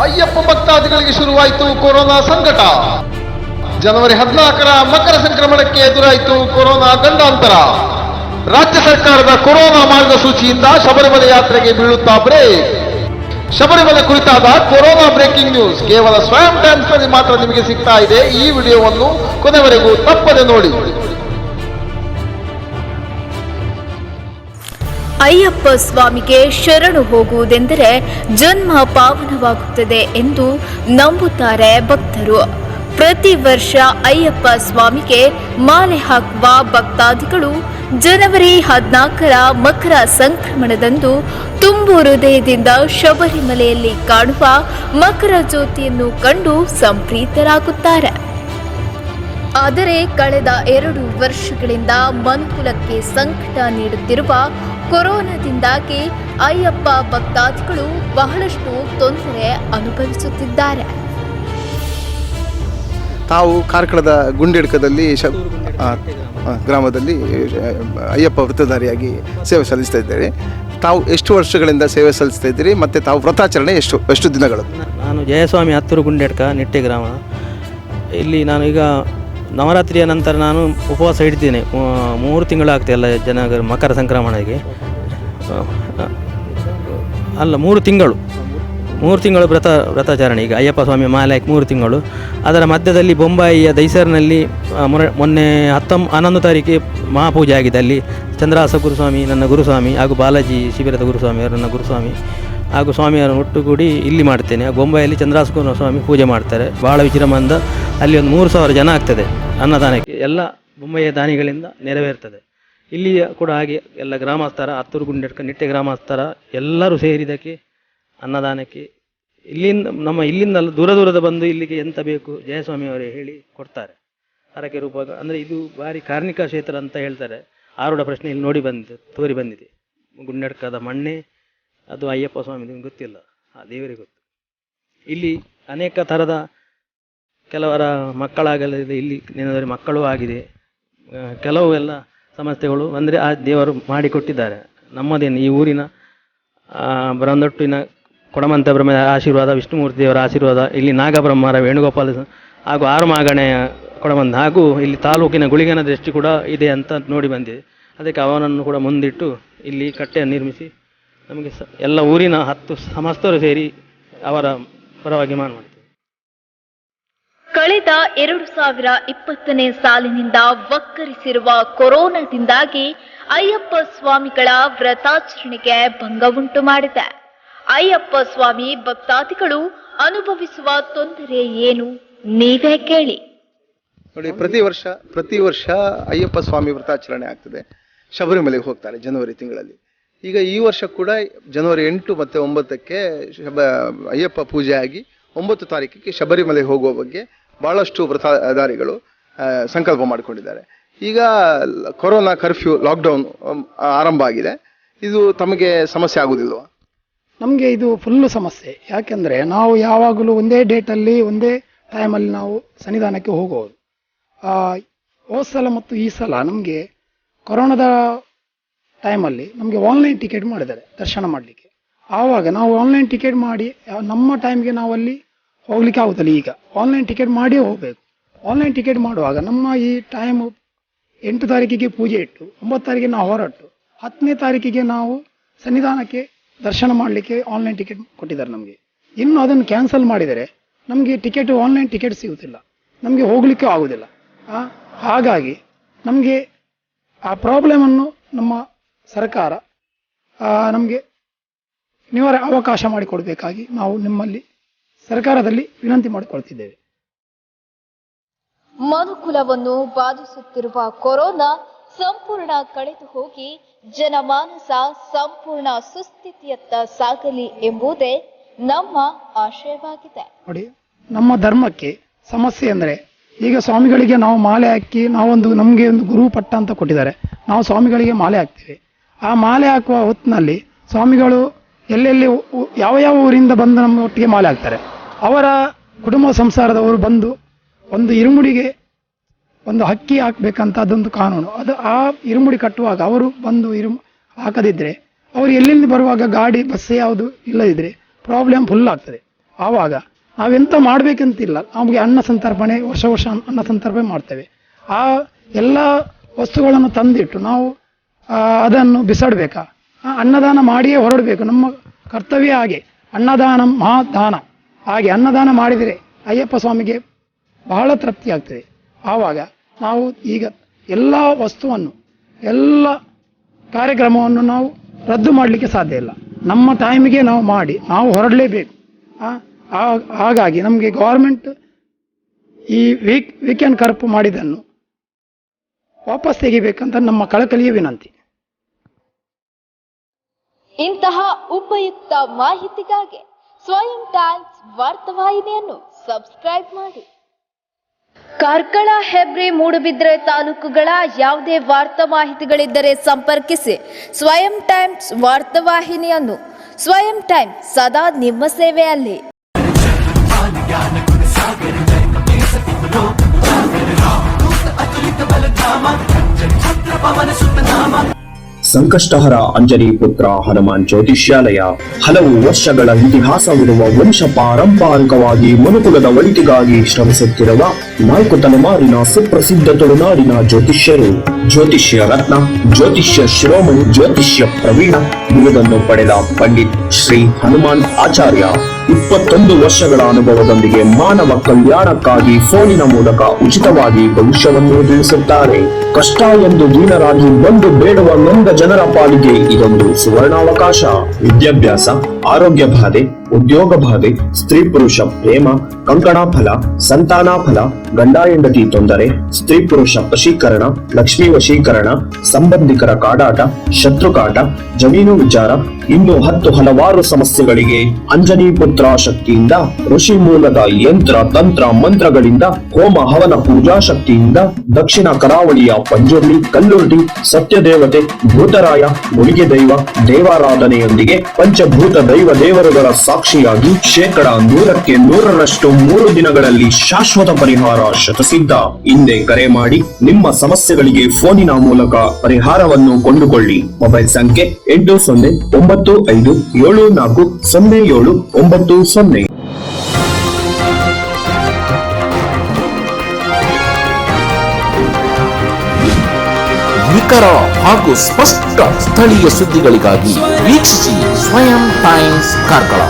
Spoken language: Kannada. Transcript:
ಅಯ್ಯಪ್ಪ ಭಕ್ತಾದಿಗಳಿಗೆ ಶುರುವಾಯಿತು ಕೊರೋನಾ ಸಂಕಟ. ಜನವರಿ 14ರ ಮಕರ ಸಂಕ್ರಮಣಕ್ಕೆ ಎದುರಾಯಿತು ಕೊರೋನಾ ಗಂಡಾಂತರ. ರಾಜ್ಯ ಸರ್ಕಾರದ ಕೊರೋನಾ ಮಾರ್ಗಸೂಚಿಯಿಂದ ಶಬರಿಮಲೆ ಯಾತ್ರೆಗೆ ಬೀಳುತ್ತಾ ಬ್ರೇಕ್. ಶಬರಿಮಲೆ ಕುರಿತಾದ ಕೊರೋನಾ ಬ್ರೇಕಿಂಗ್ ನ್ಯೂಸ್ ಕೇವಲ ಸ್ವಯಂ ಟೈಮ್ಸ್ ನಲ್ಲಿ ಮಾತ್ರ ನಿಮಗೆ ಸಿಗ್ತಾ ಇದೆ. ಈ ವಿಡಿಯೋವನ್ನು ಕೊನೆವರೆಗೂ ತಪ್ಪದೆ ನೋಡಿ. ಅಯ್ಯಪ್ಪ ಸ್ವಾಮಿಗೆ ಶರಣು ಹೋಗುವುದೆಂದರೆ ಜನ್ಮ ಪಾವನವಾಗುತ್ತದೆ ಎಂದು ನಂಬುತ್ತಾರೆ ಭಕ್ತರು. ಪ್ರತಿ ವರ್ಷ ಅಯ್ಯಪ್ಪ ಸ್ವಾಮಿಗೆ ಮಾಲೆ ಹಾಕುವ ಭಕ್ತಾದಿಗಳು ಜನವರಿ 14ರ ಮಕರ ಸಂಕ್ರಮಣದಂದು ತುಂಬು ಹೃದಯದಿಂದ ಶಬರಿಮಲೆಯಲ್ಲಿ ಕಾಣುವ ಮಕರ ಜ್ಯೋತಿಯನ್ನು ಕಂಡು ಸಂಪ್ರೀತರಾಗುತ್ತಾರೆ. ಆದರೆ ಕಳೆದ 2 ವರ್ಷಗಳಿಂದ ಮನುಕುಲಕ್ಕೆ ಸಂಕಟ ನೀಡುತ್ತಿರುವ ಕೊರೋನಾದಿಂದಾಗಿ ಅಯ್ಯಪ್ಪ ಭಕ್ತಾದಿಗಳು ಬಹಳಷ್ಟು ತೊಂದರೆ ಅನುಭವಿಸುತ್ತಿದ್ದಾರೆ. ತಾವು ಕಾರ್ಕಳದ ಗುಂಡಿಡ್ಕದಲ್ಲಿ ಗ್ರಾಮದಲ್ಲಿ ಅಯ್ಯಪ್ಪ ವೃತ್ತಧಾರಿಯಾಗಿ ಸೇವೆ ಸಲ್ಲಿಸ್ತಾ ಇದ್ದೇವೆ. ತಾವು ಎಷ್ಟು ವರ್ಷಗಳಿಂದ ಸೇವೆ ಸಲ್ಲಿಸ್ತಾ ಇದ್ದೀರಿ ಮತ್ತು ತಾವು ವ್ರತಾಚರಣೆ ಎಷ್ಟು ದಿನಗಳು? ನಾನು ಜಯಸ್ವಾಮಿ ಹತ್ತೂರು ಗುಂಡೆಡ್ಕ ನಿಟ್ಟೆ ಗ್ರಾಮ. ಇಲ್ಲಿ ನಾನು ಈಗ ನವರಾತ್ರಿಯ ನಂತರ ನಾನು ಉಪವಾಸ ಹಿಡ್ತೀನಿ. 3 ತಿಂಗಳಾಗ್ತದೆ ಎಲ್ಲ ಜನ ಮಕರ ಸಂಕ್ರಮಣಕ್ಕೆ ಅಲ್ಲ 3 ತಿಂಗಳು ವ್ರತಾಚರಣೆ. ಈಗ ಅಯ್ಯಪ್ಪ ಸ್ವಾಮಿ ಮಾಲೆ 3 ತಿಂಗಳು. ಅದರ ಮಧ್ಯದಲ್ಲಿ ಬೊಂಬಾಯಿಯ ದೈಸರ್ನಲ್ಲಿ ಮೊನ್ನೆ 11 ತಾರೀಕಿಗೆ ಮಹಾಪೂಜೆ ಆಗಿದೆ. ಅಲ್ಲಿ ಚಂದ್ರಹಾಸ ಗುರುಸ್ವಾಮಿ ನನ್ನ ಗುರುಸ್ವಾಮಿ ಹಾಗೂ ಬಾಲಾಜಿ ಶಿಬಿರದ ಗುರುಸ್ವಾಮಿಯವರು ನನ್ನ ಗುರುಸ್ವಾಮಿ ಹಾಗೂ ಸ್ವಾಮಿಯವರು ಒಟ್ಟುಗೂಡಿ ಇಲ್ಲಿ ಮಾಡ್ತೇನೆ. ಬೊಂಬಾಯಲ್ಲಿ ಚಂದ್ರಹಾಸ ಸ್ವಾಮಿ ಪೂಜೆ ಮಾಡ್ತಾರೆ. ಭಾಳ ವಿಜೃಂಭಣೆಯಿಂದ ಅಲ್ಲಿ ಒಂದು 3,000 ಜನ ಆಗ್ತದೆ ಅನ್ನದಾನಕ್ಕೆ. ಎಲ್ಲ ಬೊಂಬಾಯಿಯ ದಾನಿಗಳಿಂದ ನೆರವೇರ್ತದೆ. ಇಲ್ಲಿ ಕೂಡ ಹಾಗೆ ಎಲ್ಲ ಗ್ರಾಮಸ್ಥರ ಹತ್ತೂರು ಗುಂಡೆಡ್ಕ ನಿಟ್ಟೆ ಗ್ರಾಮಸ್ಥರ ಎಲ್ಲರೂ ಸೇರಿದಕ್ಕೆ ಅನ್ನದಾನಕ್ಕೆ ಇಲ್ಲಿಂದ ದೂರದ ಬಂದು ಇಲ್ಲಿಗೆ ಎಂತ ಬೇಕು ಜಯಸ್ವಾಮಿಯವರೇ ಹೇಳಿ ಕೊಡ್ತಾರೆ. ಹರಕೆ ರೂಪ ಅಂದರೆ ಇದು ಭಾರಿ ಕಾರ್ಮಿಕ ಕ್ಷೇತ್ರ ಅಂತ ಹೇಳ್ತಾರೆ. ಆರೂಢ ಪ್ರಶ್ನೆ ಇಲ್ಲಿ ತೋರಿ ಬಂದಿದೆ. ಗುಂಡೆಡ್ಕದ ಮಣ್ಣೆ ಅದು ಅಯ್ಯಪ್ಪ ಸ್ವಾಮಿ ಗೊತ್ತಿಲ್ಲ, ಆ ದೇವರಿಗೆ ಗೊತ್ತು. ಇಲ್ಲಿ ಅನೇಕ ಥರದ ಕೆಲವರ ಮಕ್ಕಳಾಗಲಿದೆ, ಇಲ್ಲಿ ನೆನೆದರೆ ಮಕ್ಕಳೂ ಆಗಿದೆ. ಕೆಲವು ಎಲ್ಲ ಸಮಸ್ಯೆಗಳು ಅಂದರೆ ಆ ದೇವರು ಮಾಡಿಕೊಟ್ಟಿದ್ದಾರೆ. ನಮ್ಮದೇನು ಈ ಊರಿನ ಬ್ರಹ್ಮದೊಟ್ಟಿನ ಕೊಡಮಂತ ಬ್ರಹ್ಮದ ಆಶೀರ್ವಾದ, ವಿಷ್ಣುಮೂರ್ತಿ ದೇವರ ಆಶೀರ್ವಾದ, ಇಲ್ಲಿ ನಾಗಬ್ರಹ್ಮರ ವೇಣುಗೋಪಾಲ ಹಾಗೂ ಆರುಮಾಗಣೆಯ ಕೊಡಮಂದ ಹಾಗೂ ಇಲ್ಲಿ ತಾಲೂಕಿನ ಗುಳಿಗನ ದೃಷ್ಟಿ ಕೂಡ ಇದೆ ಅಂತ ನೋಡಿ ಬಂದಿದೆ. ಅದಕ್ಕೆ ಅವನನ್ನು ಕೂಡ ಮುಂದಿಟ್ಟು ಇಲ್ಲಿ ಕಟ್ಟೆಯನ್ನು ನಿರ್ಮಿಸಿ ನಮಗೆ ಎಲ್ಲ ಊರಿನ 10 ಸಮಸ್ತರು ಸೇರಿ ಅವರ ಪರವಾಗಿ ಮಾಡ್ತೇವೆ. ಕಳೆದ 2020ನೇ ಸಾಲಿನಿಂದ ವಕ್ಕರಿಸಿರುವ ಕೊರೋನಾದಿಂದಾಗಿ ಅಯ್ಯಪ್ಪ ಸ್ವಾಮಿಗಳ ವ್ರತಾಚರಣೆಗೆ ಭಂಗವುಂಟು ಮಾಡಿದೆ. ಅಯ್ಯಪ್ಪ ಸ್ವಾಮಿ ಭಕ್ತಾದಿಗಳು ಅನುಭವಿಸುವ ತೊಂದರೆ ಏನು ನೀವೇ ಕೇಳಿ. ನೋಡಿ, ಪ್ರತಿ ವರ್ಷ ಅಯ್ಯಪ್ಪ ಸ್ವಾಮಿ ವ್ರತಾಚರಣೆ ಆಗ್ತದೆ. ಶಬರಿಮಲೆಗೆ ಹೋಗ್ತಾರೆ ಜನವರಿ ತಿಂಗಳಲ್ಲಿ. ಈಗ ಈ ವರ್ಷ ಕೂಡ ಜನವರಿ 8 ಮತ್ತು 9ಕ್ಕೆ ಅಯ್ಯಪ್ಪ ಪೂಜೆ ಆಗಿ 9 ತಾರೀಕಿಗೆ ಶಬರಿಮಲೆಗೆ ಹೋಗುವ ಬಗ್ಗೆ ಬಹಳಷ್ಟು ವ್ರತಧಾರಿಗಳು ಸಂಕಲ್ಪ ಮಾಡಿಕೊಂಡಿದ್ದಾರೆ. ಈಗ ಕೊರೋನಾ ಕರ್ಫ್ಯೂ ಲಾಕ್ಡೌನ್ ಆರಂಭ ಆಗಿದೆ. ಇದು ತಮಗೆ ಸಮಸ್ಯೆ ಆಗುವುದಿಲ್ವಾ? ನಮಗೆ ಇದು ಫುಲ್ಲು ಸಮಸ್ಯೆ. ಯಾಕೆಂದರೆ ನಾವು ಯಾವಾಗಲೂ ಒಂದೇ ಡೇಟಲ್ಲಿ ಒಂದೇ ಟೈಮಲ್ಲಿ ನಾವು ಸನ್ನಿಧಾನಕ್ಕೆ ಹೋಗೋದು. ಹೋದ ಸಲ ಮತ್ತು ಈ ಸಲ ನಮಗೆ ಕೊರೋನಾದ ಟೈಮಲ್ಲಿ ನಮಗೆ ಆನ್ಲೈನ್ ಟಿಕೆಟ್ ಮಾಡಿದ್ದಾರೆ ದರ್ಶನ ಮಾಡಲಿಕ್ಕೆ. ಆವಾಗ ನಾವು ಆನ್ಲೈನ್ ಟಿಕೆಟ್ ಮಾಡಿ ನಮ್ಮ ಟೈಮ್ಗೆ ನಾವು ಅಲ್ಲಿ ಹೋಗ್ಲಿಕ್ಕೆ ಆಗುತ್ತಲ್ಲ. ಈಗ ಆನ್ಲೈನ್ ಟಿಕೆಟ್ ಮಾಡಿ ಹೋಗಬೇಕು. ಆನ್ಲೈನ್ ಟಿಕೆಟ್ ಮಾಡುವಾಗ ನಮ್ಮ ಈ ಟೈಮು 8 ತಾರೀಕಿಗೆ ಪೂಜೆ ಇಟ್ಟು 9 ತಾರೀಕಿಗೆ ನಾವು ಹೊರಟು 10ನೇ ತಾರೀಕಿಗೆ ನಾವು ಸನ್ನಿಧಾನಕ್ಕೆ ದರ್ಶನ ಮಾಡಲಿಕ್ಕೆ ಆನ್ಲೈನ್ ಟಿಕೆಟ್ ಕೊಟ್ಟಿದ್ದಾರೆ ನಮಗೆ. ಇನ್ನು ಅದನ್ನು ಕ್ಯಾನ್ಸಲ್ ಮಾಡಿದರೆ ನಮಗೆ ಆನ್ಲೈನ್ ಟಿಕೆಟ್ ಸಿಗುತ್ತಿಲ್ಲ, ನಮಗೆ ಹೋಗಲಿಕ್ಕೆ ಆಗುವುದಿಲ್ಲ. ಹಾಗಾಗಿ ನಮಗೆ ಆ ಪ್ರಾಬ್ಲಮನ್ನು ನಮ್ಮ ಸರ್ಕಾರ ನಮಗೆ ಅವಕಾಶ ಮಾಡಿಕೊಡಬೇಕಾಗಿ ನಾವು ನಿಮ್ಮಲ್ಲಿ ಸರ್ಕಾರದಲ್ಲಿ ವಿನಂತಿ ಮಾಡಿಕೊಳ್ತಿದ್ದೇವೆ. ಮನುಕುಲವನ್ನು ಬಾಧಿಸುತ್ತಿರುವ ಕೊರೋನಾ ಸಂಪೂರ್ಣ ಕಳೆದು ಹೋಗಿ ಜನಮಾನಸ ಸಂಪೂರ್ಣ ಸುಸ್ಥಿತಿಯತ್ತ ಸಾಗಲಿ ಎಂಬುದೇ ನಮ್ಮ ಆಶಯವಾಗಿದೆ. ನೋಡಿ, ನಮ್ಮ ಧರ್ಮಕ್ಕೆ ಸಮಸ್ಯೆ ಅಂದರೆ ಈಗ ಸ್ವಾಮಿಗಳಿಗೆ ನಾವು ಮಾಲೆ ಹಾಕಿ ನಮಗೆ ಒಂದು ಗುರು ಪಟ್ಟ ಅಂತ ಕೊಟ್ಟಿದ್ದಾರೆ. ನಾವು ಸ್ವಾಮಿಗಳಿಗೆ ಮಾಲೆ ಹಾಕ್ತೇವೆ. ಆ ಮಾಲೆ ಹಾಕುವ ಹೊತ್ತಿನಲ್ಲಿ ಸ್ವಾಮಿಗಳು ಎಲ್ಲೆಲ್ಲಿ ಯಾವ ಊರಿಂದ ಬಂದು ನಮ್ಮ ಒಟ್ಟಿಗೆ ಮಾಲೆ ಹಾಕ್ತಾರೆ. ಅವರ ಕುಟುಂಬ ಸಂಸಾರದವರು ಬಂದು ಒಂದು ಇರುಮುಡಿಗೆ ಒಂದು ಹಕ್ಕಿ ಹಾಕಬೇಕಂತ ಅದೊಂದು ಕಾನೂನು. ಅದು ಆ ಇರುಮುಡಿ ಕಟ್ಟುವಾಗ ಅವರು ಬಂದು ಹಾಕದಿದ್ರೆ ಅವರು ಎಲ್ಲಿಂದ ಬರುವಾಗ ಗಾಡಿ ಬಸ್ ಯಾವುದು ಇಲ್ಲದಿದ್ರೆ ಪ್ರಾಬ್ಲಮ್ ಫುಲ್ ಆಗ್ತದೆ. ಆವಾಗ ನಾವೆಂತ ಮಾಡಬೇಕಂತಿಲ್ಲ, ನಮಗೆ ಅನ್ನ ಸಂತರ್ಪಣೆ ವರ್ಷ ವರ್ಷ ಅನ್ನ ಸಂತರ್ಪಣೆ ಮಾಡ್ತೇವೆ. ಆ ಎಲ್ಲ ವಸ್ತುಗಳನ್ನು ತಂದಿಟ್ಟು ನಾವು ಅದನ್ನು ಬಿಸಾಡಬೇಕಾ? ಅನ್ನದಾನ ಮಾಡಿಯೇ ಹೊರಡಬೇಕು. ನಮ್ಮ ಕರ್ತವ್ಯ ಹಾಗೆ. ಅನ್ನದಾನ ಮಹಾದಾನ. ಹಾಗೆ ಅನ್ನದಾನ ಮಾಡಿದರೆ ಅಯ್ಯಪ್ಪ ಸ್ವಾಮಿಗೆ ಬಹಳ ತೃಪ್ತಿ ಆಗ್ತದೆ. ಆವಾಗ ನಾವು ಈಗ ಎಲ್ಲ ವಸ್ತುವನ್ನು, ಎಲ್ಲ ಕಾರ್ಯಕ್ರಮವನ್ನು ನಾವು ರದ್ದು ಮಾಡಲಿಕ್ಕೆ ಸಾಧ್ಯ ಇಲ್ಲ. ನಮ್ಮ ಟೈಮಿಗೆ ನಾವು ಮಾಡಿ ನಾವು ಹೊರಡಲೇಬೇಕು. ಹಾಗಾಗಿ ನಮಗೆ ಗೌರ್ಮೆಂಟ್ ಈ ವೀಕೆಂಡ್ ಕರ್ಫ್ಯೂ ಮಾಡಿದ್ದನ್ನು ವಾಪಸ್ ತೆಗಿಬೇಕಂತ ನಮ್ಮ ಕಳಕಳಿಯ ವಿನಂತಿ. ಇಂತಹ ಉಪಯುಕ್ತ ಮಾಹಿತಿಗಾಗಿ ಸ್ವಯಂ ಟೈಮ್ಸ್ ವಾರ್ತಾವಾಹಿನಿಯನ್ನು ಸಬ್ಸ್ಕ್ರೈಬ್ ಮಾಡಿ. ಕಾರ್ಕಳ, ಹೆಬ್ರಿ, ಮೂಡುಬಿದ್ರೆ ತಾಲೂಕುಗಳ ಯಾವುದೇ ವಾರ್ತಾ ಮಾಹಿತಿಗಳಿದ್ದರೆ ಸಂಪರ್ಕಿಸಿ ಸ್ವಯಂ ಟೈಮ್ಸ್ ವಾರ್ತಾವಾಹಿನಿಯನ್ನು. ಸ್ವಯಂ ಟೈಮ್ಸ್ ಸದಾ ನಿಮ್ಮ ಸೇವೆಯಲ್ಲಿ. ಸಂಕಷ್ಟಹರ ಅಂಜನಿ ಪುತ್ರ ಹನುಮಾನ್ ಜ್ಯೋತಿಷ್ಯಾಲಯ ಹಲವು ವರ್ಷಗಳ ಇತಿಹಾಸವಿರುವ ವಂಶ ಪಾರಂಪರಿಕವಾಗಿ ಮನುಕುಲದ ಒಳಿತಿಗಾಗಿ ಶ್ರಮಿಸುತ್ತಿರುವ 4 ತಲೆಮಾರಿನ ಸುಪ್ರಸಿದ್ಧ ತುಳುನಾಡಿನ ಜ್ಯೋತಿಷ್ಯರು. ಜ್ಯೋತಿಷ್ಯ ರತ್ನ, ಜ್ಯೋತಿಷ್ಯ ಶಿರೋಮಣಿ, ಜ್ಯೋತಿಷ್ಯ ಪ್ರವೀಣ ಬಿರುದನ್ನು ಪಡೆದ ಪಂಡಿತ್ ಶ್ರೀ ಹನುಮಾನ್ ಆಚಾರ್ಯ 21 ವರ್ಷಗಳ ಅನುಭವದೊಂದಿಗೆ ಮಾನವ ಕಲ್ಯಾಣಕ್ಕಾಗಿ ಫೋನಿನ ಮೂಲಕ ಉಚಿತವಾಗಿ ಭವಿಷ್ಯವನ್ನು ತಿಳಿಸುತ್ತಾರೆ. ಕಷ್ಟ ಎಂದು ದೀನರಾಗಿ ಬಂದು ಬೇಡುವ ನೊಂದ ಜನರ ಪಾಲಿಗೆ ಇದೊಂದು ಸುವರ್ಣಾವಕಾಶ. ವಿದ್ಯಾಭ್ಯಾಸ, ಆರೋಗ್ಯ ಬಾಧೆ, ಉದ್ಯೋಗ ಬಾಧೆ, ಸ್ತ್ರೀ ಪುರುಷ ಪ್ರೇಮ, ಕಂಕಣ ಫಲ, ಸಂತಾನ ಫಲ, ಗಂಡ ಹೆಂಡತಿ ತೊಂದರೆ, ಸ್ತ್ರೀ ಪುರುಷ ವಶೀಕರಣ, ಲಕ್ಷ್ಮೀ ವಶೀಕರಣ, ಸಂಬಂಧಿಕರ ಕಾಡಾಟ, ಶತ್ರುಕಾಟ, ಜಮೀನು ವಿಚಾರ, ಇನ್ನು 10 ಹಲವಾರು ಸಮಸ್ಯೆಗಳಿಗೆ ಅಂಜನಿ ಪುತ್ರ ಶಕ್ತಿಯಿಂದ, ಋಷಿ ಮೂಲದ ಯಂತ್ರ ತಂತ್ರ ಮಂತ್ರಗಳಿಂದ, ಹೋಮ ಹವನ ಪೂಜಾ ಶಕ್ತಿಯಿಂದ, ದಕ್ಷಿಣ ಕರಾವಳಿಯ ಪಂಜುರ್ಲಿ, ಕಲ್ಲುರ್ಡಿ, ಸತ್ಯದೇವತೆ, ಭೂತರಾಯ, ಮುಡಿಗೆ ದೈವ, ದೇವಾರಾಧನೆಯೊಂದಿಗೆ ಪಂಚಭೂತ ದೈವ ದೇವರುಗಳ ಸಾಕ್ಷಿಯಾಗಿ 100% 100ರಷ್ಟು 3 ದಿನಗಳಲ್ಲಿ ಶಾಶ್ವತ ಪರಿಹಾರ ಶತಸಿದ್ಧ. ಹಿಂದೆ ಕರೆ ಮಾಡಿ ನಿಮ್ಮ ಸಮಸ್ಯೆಗಳಿಗೆ ಫೋನಿನ ಮೂಲಕ ಪರಿಹಾರವನ್ನು ಕೊಂಡುಕೊಳ್ಳಿ. ಮೊಬೈಲ್ ಸಂಖ್ಯೆ 8095740790. ನಿಖರ ಹಾಗೂ ಸ್ಪಷ್ಟ ಸ್ಥಳೀಯ ಸುದ್ದಿಗಳಿಗಾಗಿ ವೀಕ್ಷಿಸಿ ಸ್ವಯಂ ಟೈಮ್ಸ್ ಕಾರ್ಕಳ.